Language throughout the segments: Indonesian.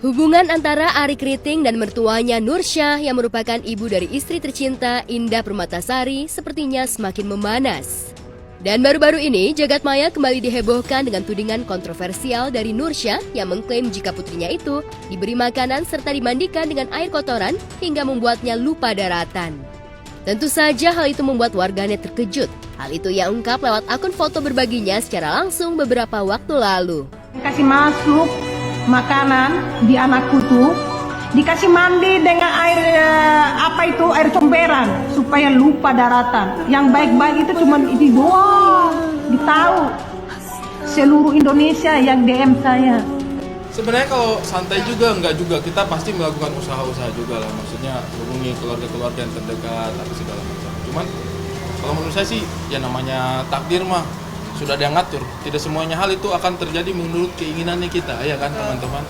Hubungan antara Arie Kriting dan mertuanya Nursyah yang merupakan ibu dari istri tercinta Indah Permatasari sepertinya semakin memanas. Dan baru-baru ini jagat maya kembali dihebohkan dengan tudingan kontroversial dari Nursyah yang mengklaim jika putrinya itu diberi makanan serta dimandikan dengan air kotoran hingga membuatnya lupa daratan. Tentu saja hal itu membuat warganet terkejut. Hal itu ia ungkap lewat akun foto berbaginya secara langsung beberapa waktu lalu. Kasih masuk makanan di anakku tuh, dikasih mandi dengan air air comberan supaya lupa daratan. Yang baik-baik itu cuma ini doang. Ditahu seluruh Indonesia yang DM saya. Sebenarnya kalau santai juga enggak juga, kita pasti melakukan usaha-usaha juga lah, maksudnya hubungi keluarga-keluarga yang terdekat atau segala macam. Cuman kalau menurut saya sih ya namanya takdir mah sudah ada yang ngatur. Tidak semuanya hal itu akan terjadi menurut keinginannya kita, ya kan teman-teman.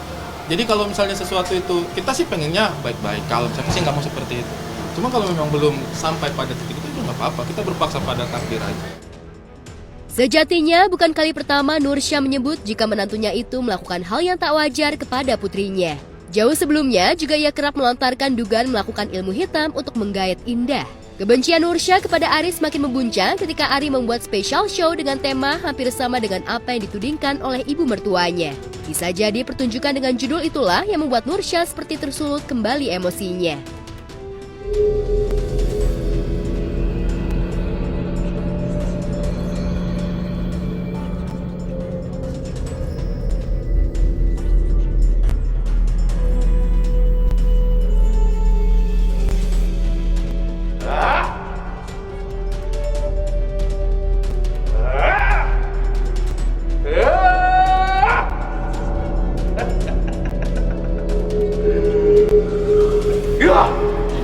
Jadi kalau misalnya sesuatu itu kita sih pengennya baik-baik, kalem, siapa sih nggak mau seperti itu. Cuma kalau memang belum sampai pada titik itu nggak apa-apa, kita berpaksa pada takdir aja. Sejatinya bukan kali pertama Nursyah menyebut jika menantunya itu melakukan hal yang tak wajar kepada putrinya. Jauh sebelumnya juga ia kerap melontarkan dugaan melakukan ilmu hitam untuk menggait Indah. Kebencian Nursyah kepada Arie semakin membuncang ketika Arie membuat special show dengan tema hampir sama dengan apa yang ditudingkan oleh ibu mertuanya. Bisa jadi pertunjukan dengan judul itulah yang membuat Nursyah seperti tersulut kembali emosinya.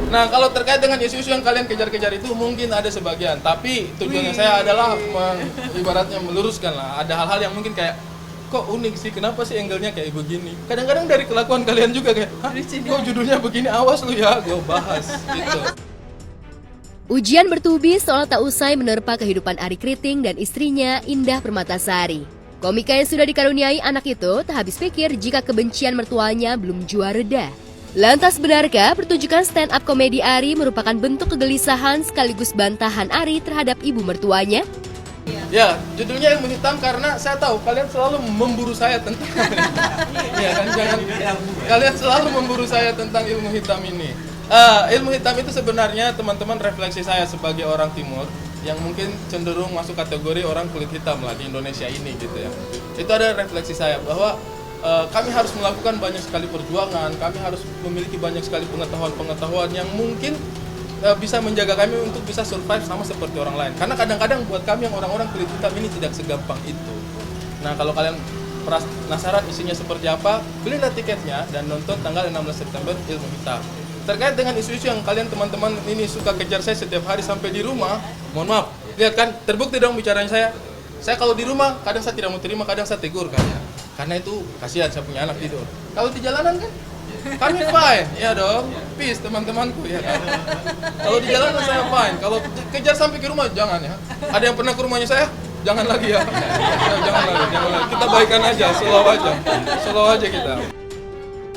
Nah, kalau terkait dengan isu-isu yang kalian kejar-kejar itu mungkin ada sebagian, tapi tujuannya saya adalah ibaratnya meluruskan lah. Ada hal-hal yang mungkin kayak, kok unik sih, kenapa sih angle-nya kayak begini? Kadang-kadang dari kelakuan kalian juga kayak, kok judulnya begini, awas lu ya, gue bahas gitu. Ujian bertubi seolah tak usai menerpa kehidupan Arie Kriting dan istrinya Indah Permatasari. Komika yang sudah dikaruniai anak itu tak habis pikir jika kebencian mertuanya belum jua reda. Lantas benarkah pertunjukan stand up komedi Arie merupakan bentuk kegelisahan sekaligus bantahan Arie terhadap ibu mertuanya? Ya, judulnya ilmu hitam karena saya tahu kalian selalu memburu saya tentang ya kan, kalian selalu memburu saya tentang ilmu hitam ini. Ilmu hitam itu sebenarnya teman-teman refleksi saya sebagai orang timur yang mungkin cenderung masuk kategori orang kulit hitam lah di Indonesia ini gitu ya. Itu ada refleksi saya bahwa kami harus melakukan banyak sekali perjuangan, kami harus memiliki banyak sekali pengetahuan-pengetahuan yang mungkin bisa menjaga kami untuk bisa survive sama seperti orang lain. Karena kadang-kadang buat kami yang orang-orang kulit hitam ini tidak segampang itu. Nah, kalau kalian penasaran isinya seperti apa, belilah tiketnya dan nonton tanggal 16 September Ilmu Hitam. Terkait dengan isu-isu yang kalian teman-teman ini suka kejar saya setiap hari sampai di rumah, mohon maaf, lihat kan, terbukti dong bicaranya saya. Saya kalau di rumah, kadang saya tidak mau terima, kadang saya tegur kan ya. Karena itu kasihan saya punya anak tidur. Kalau di jalanan kan, kami fine, ya dong. Peace teman-temanku ya kan. Kalau di jalanan saya fine. Kalau kejar sampai ke rumah jangan ya. Ada yang pernah ke rumahnya saya? Jangan lagi ya. Jangan lagi. Kita baikan aja, slow aja kita.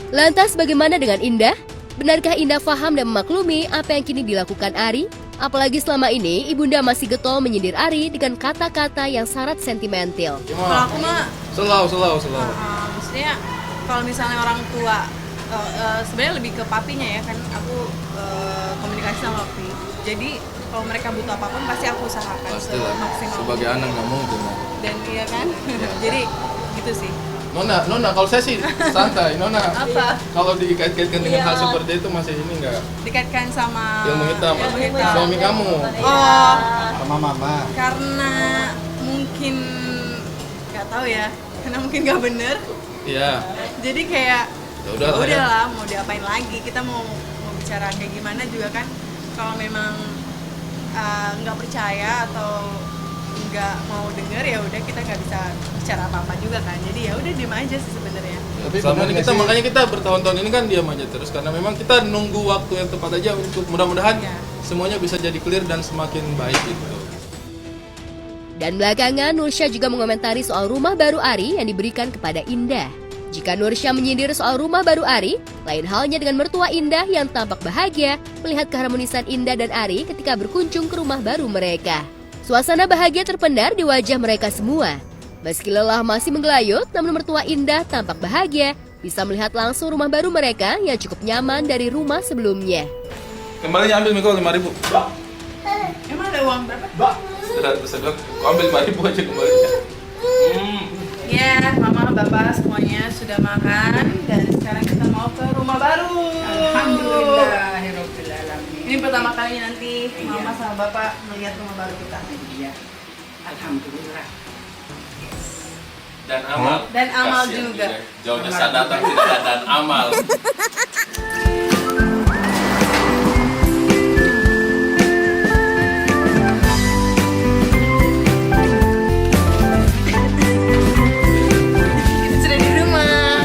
Lantas bagaimana dengan Indah? Benarkah Indah paham dan memaklumi apa yang kini dilakukan Arie? Apalagi selama ini ibunda masih getol menyindir Arie dengan kata-kata yang syarat sentimental. Kalau aku mah Selalu. Maksudnya kalau misalnya orang tua sebenarnya lebih ke papinya ya kan, aku komunikasi sama papi. Jadi kalau mereka butuh apapun pasti aku usahakan semaksimal. Sebagai anak nggak mungkin. Dan iya kan, jadi gitu sih. Nona, kalau saya sih santai, Nona. Apa? Kalau dikait-kaitkan dengan hal seperti itu masih ini nggak? Dikaitkan sama Ilmu hitam. Suami kamu. Oh, Sama mama. karena mungkin nggak tahu ya, karena mungkin nggak bener. Iya. Jadi kayak Udahlah, mau diapain lagi, kita mau bicara kayak gimana juga kan, kalau memang nggak percaya atau nggak mau denger ya udah, kita nggak bisa bicara apa-apa juga kan. Jadi ya udah diem aja sih sebenarnya. Selama ini makanya kita bertahun-tahun ini kan diam aja terus karena memang kita nunggu waktu yang tepat aja untuk mudah-mudahan semuanya bisa jadi clear dan semakin baik gitu. Dan belakangan Nursyah juga mengomentari soal rumah baru Arie yang diberikan kepada Indah. Jika Nursya menyindir soal rumah baru Ari, lain halnya dengan mertua Indah yang tampak bahagia melihat keharmonisan Indah dan Ari ketika berkunjung ke rumah baru mereka. Suasana bahagia terpendar di wajah mereka semua. Meski lelah masih menggelayut, namun mertua Indah tampak bahagia bisa melihat langsung rumah baru mereka yang cukup nyaman dari rumah sebelumnya. Kembalinya ambil Miko 5.000. Emang ada uang berapa? Saya bilang, kau ambil 5.000 aja kembalinya. Ya, mama, bapak semuanya sudah makan dan sekarang kita mau ke rumah baru. Alhamdulillahirobbilalamin. Ini pertama kalinya nanti mama sama bapak melihat rumah baru kita. Iya. Alhamdulillah. Dan amal. Dan amal Kasian juga. Jauhnya saya datang tidak ada dan amal. Kita sudah di rumah.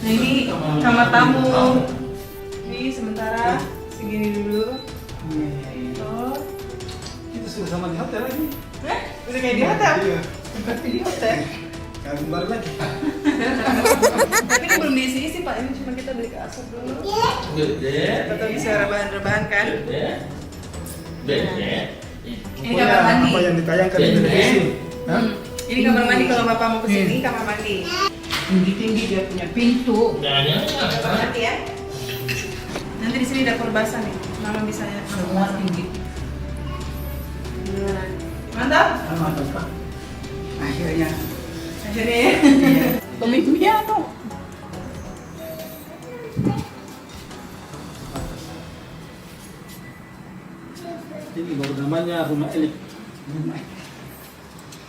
Nah, ini kamar tamu. Ini sementara segini dulu. Oh. Kita sudah sama di hotel lagi. Udah kayak di hotel? Iya. Seperti di hotel. Kembar lagi. Tapi ini belum diisi-isi Pak, ini cuma kita beli kasur dulu. Kita bisa rebahan-rebahan kan? Ini kamar mandi. Apa yang ditayangkan di televisi? Hah? Ini kamar mandi kalau Bapak mau kesini, kamar mandi. Tinggi-tinggi dia punya pintu. Kamar mandi ya. Nanti di sini dapur basah nih. Mama bisa Semua tinggi. Mantap? Mantap, Pak. Akhirnya. Akhirnya ya. Pemimpin tuh. Ini baru namanya rumah elit.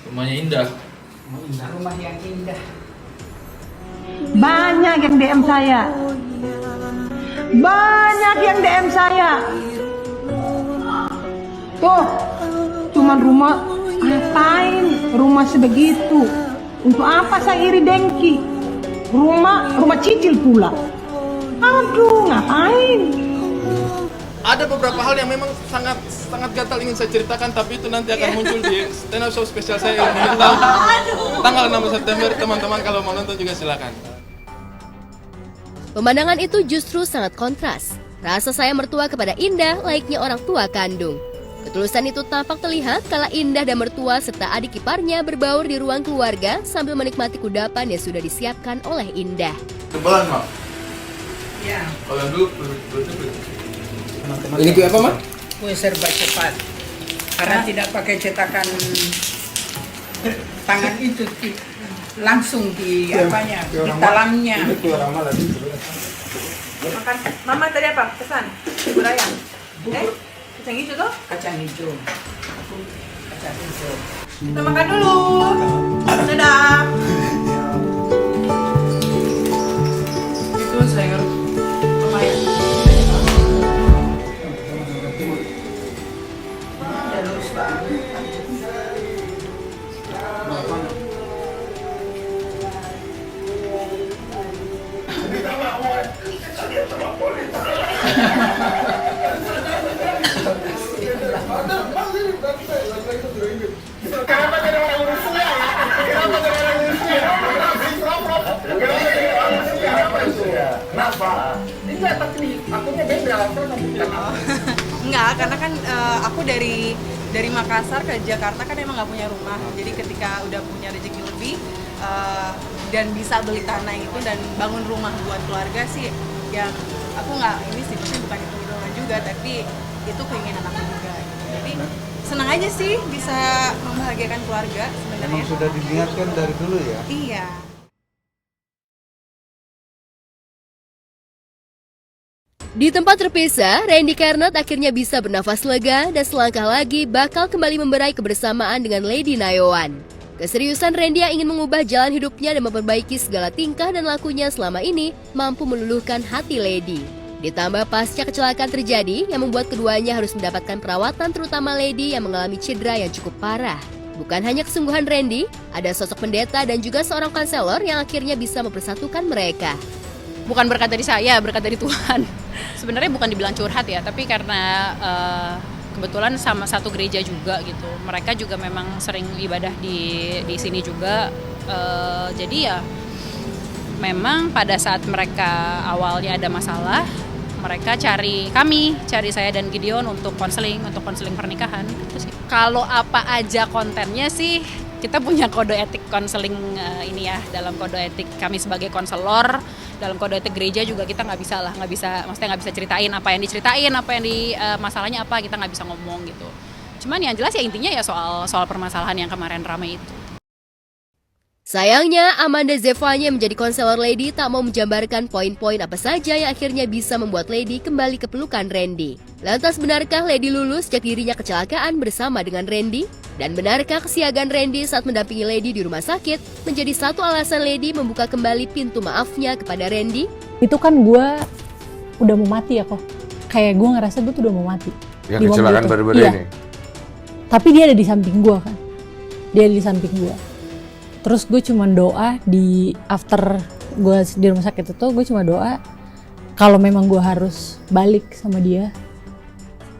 Rumahnya indah. Rumah indah. Rumah yang indah. Banyak yang DM saya. Banyak yang DM saya. Tuh, cuman rumah, ngapain rumah sebegitu? Untuk apa saya iri dengki? Rumah cicil pula. Aduh, ngapain? Ada beberapa hal yang memang sangat gatal ingin saya ceritakan, tapi itu nanti akan muncul di stand up show spesial saya Ilmu Hitam tanggal 6 September. Teman-teman kalau mau nonton juga silakan. Pemandangan itu justru sangat kontras. Rasa sayang mertua kepada Indah layaknya orang tua kandung. Ketulusan itu tampak terlihat kala Indah dan mertua serta adik iparnya berbaur di ruang keluarga sambil menikmati kudapan yang sudah disiapkan oleh Indah. Tebalan, Mak. Ya. Kalau dulu Ini kue apa, Mak? Kue serba cepat. Karena tidak pakai cetakan tangan itu langsung di apanya, di talamnya. Ini kue ramal lagi. Makan. Mama tadi apa? Pesan? Bubur ayam. Kacang hijau tuh? Kacang hijau. Kacang hijau. Kita makan dulu. Dadah. Itu sayur lumayan. Halus banget. Enggak, karena kan aku dari Makassar ke Jakarta kan emang nggak punya rumah. Jadi ketika udah punya rezeki lebih dan bisa beli tanah itu dan bangun rumah buat keluarga sih, yang aku nggak ini sih, maksudnya bukan hitung-hitungan juga, tapi itu keinginan aku juga. Jadi senang aja sih bisa membahagiakan keluarga sebenarnya. Memang sudah diniatkan dari dulu ya. Iya. Di tempat terpisah, Randy Karnat akhirnya bisa bernafas lega dan selangkah lagi bakal kembali memberai kebersamaan dengan Lady Nayawan. Keseriusan Randy yang ingin mengubah jalan hidupnya dan memperbaiki segala tingkah dan lakunya selama ini mampu meluluhkan hati Lady. Ditambah pasca kecelakaan terjadi yang membuat keduanya harus mendapatkan perawatan, terutama Lady yang mengalami cedera yang cukup parah. Bukan hanya kesungguhan Randy, ada sosok pendeta dan juga seorang konselor yang akhirnya bisa mempersatukan mereka. Bukan berkat dari saya, berkat dari Tuhan. Sebenarnya bukan dibilang curhat ya, tapi karena kebetulan sama satu gereja juga gitu. Mereka juga memang sering ibadah di sini juga. Jadi ya memang pada saat mereka awalnya ada masalah, mereka cari saya dan Gideon untuk konseling pernikahan gitu sih. Kalau apa aja kontennya sih, kita punya kode etik konseling ini ya, dalam kode etik kami sebagai konselor, dalam kode etik gereja juga kita nggak bisa ceritain apa yang diceritain, masalahnya apa, kita nggak bisa ngomong gitu. Cuman yang jelas ya intinya ya soal permasalahan yang kemarin ramai itu. Sayangnya, Amanda Zevanya menjadi konselor Lady tak mau menjambarkan poin-poin apa saja yang akhirnya bisa membuat Lady kembali ke pelukan Randy. Lantas benarkah Lady lulus sejak dirinya kecelakaan bersama dengan Randy? Dan benarkah kesiagaan Randy saat mendampingi Lady di rumah sakit menjadi satu alasan Lady membuka kembali pintu maafnya kepada Randy? Itu kan gue udah mau mati ya kok. Kayak gue ngerasa gue tuh udah mau mati. Yang kecelakaan baru-baru ini? Tapi dia ada di samping gue kan. Dia ada di samping gue. Terus gue cuma doa after gue di rumah sakit itu, gue cuma doa kalau memang gue harus balik sama dia,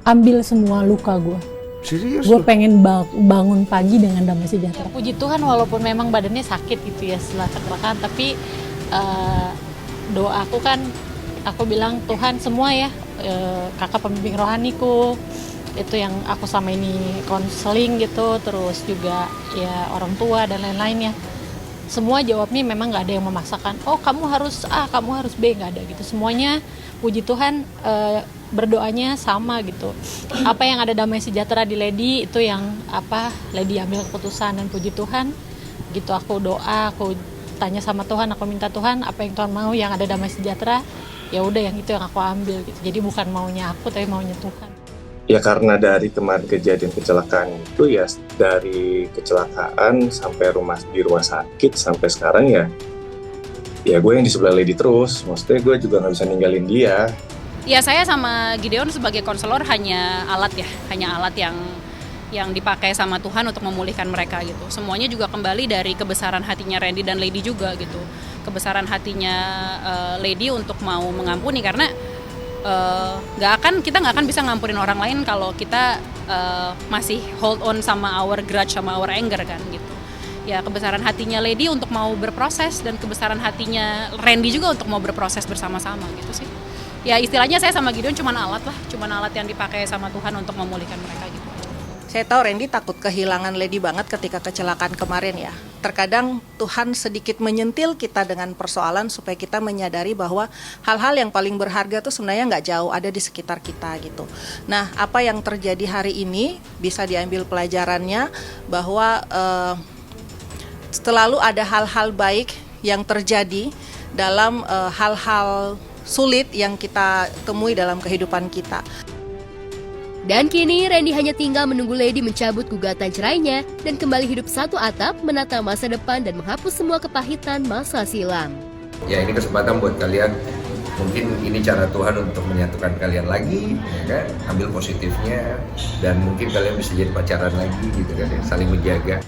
ambil semua luka gue. Serius? Gue pengen bangun pagi dengan damai sejahtera. Puji Tuhan walaupun memang badannya sakit gitu ya setelah kecelakaan, tapi doaku kan, aku bilang Tuhan semua ya, kakak pembimbing rohaniku, itu yang aku sama ini konseling gitu, terus juga ya orang tua dan lain-lainnya, semua jawabnya memang nggak ada yang memaksakan, oh kamu harus A, kamu harus B, nggak ada gitu. Semuanya puji Tuhan berdoanya sama gitu. Apa yang ada damai sejahtera di Lady itu yang Lady ambil keputusan, dan puji Tuhan gitu, aku doa, aku tanya sama Tuhan, aku minta Tuhan apa yang Tuhan mau, yang ada damai sejahtera, ya udah yang itu yang aku ambil gitu. Jadi bukan maunya aku tapi maunya Tuhan. Ya karena dari kemarin kejadian kecelakaan itu ya, dari kecelakaan sampai di rumah sakit sampai sekarang ya gue yang di sebelah Lady terus. Maksudnya gue juga nggak bisa ninggalin dia. Ya saya sama Gideon sebagai konselor hanya alat yang dipakai sama Tuhan untuk memulihkan mereka gitu. Semuanya juga kembali dari kebesaran hatinya Randy dan Lady juga gitu. Kebesaran hatinya Lady untuk mau mengampuni, karena kita nggak akan bisa ngampunin orang lain kalau kita masih hold on sama our grudge, sama our anger kan gitu. Ya kebesaran hatinya Lady untuk mau berproses, dan kebesaran hatinya Randy juga untuk mau berproses bersama-sama gitu sih. Ya istilahnya saya sama Gideon cuman alat yang dipakai sama Tuhan untuk memulihkan mereka gitu. Saya tahu Randy takut kehilangan Lady banget ketika kecelakaan kemarin ya. Terkadang Tuhan sedikit menyentil kita dengan persoalan supaya kita menyadari bahwa hal-hal yang paling berharga itu sebenarnya nggak jauh ada di sekitar kita gitu. Nah, apa yang terjadi hari ini bisa diambil pelajarannya bahwa selalu ada hal-hal baik yang terjadi dalam hal-hal sulit yang kita temui dalam kehidupan kita. Dan kini Randy hanya tinggal menunggu Lady mencabut gugatan cerainya dan kembali hidup satu atap, menata masa depan dan menghapus semua kepahitan masa silam. Ya ini kesempatan buat kalian, mungkin ini cara Tuhan untuk menyatukan kalian lagi, ya kan? Ambil positifnya, dan mungkin kalian bisa jadi pacaran lagi gitu kan, ya? Saling menjaga.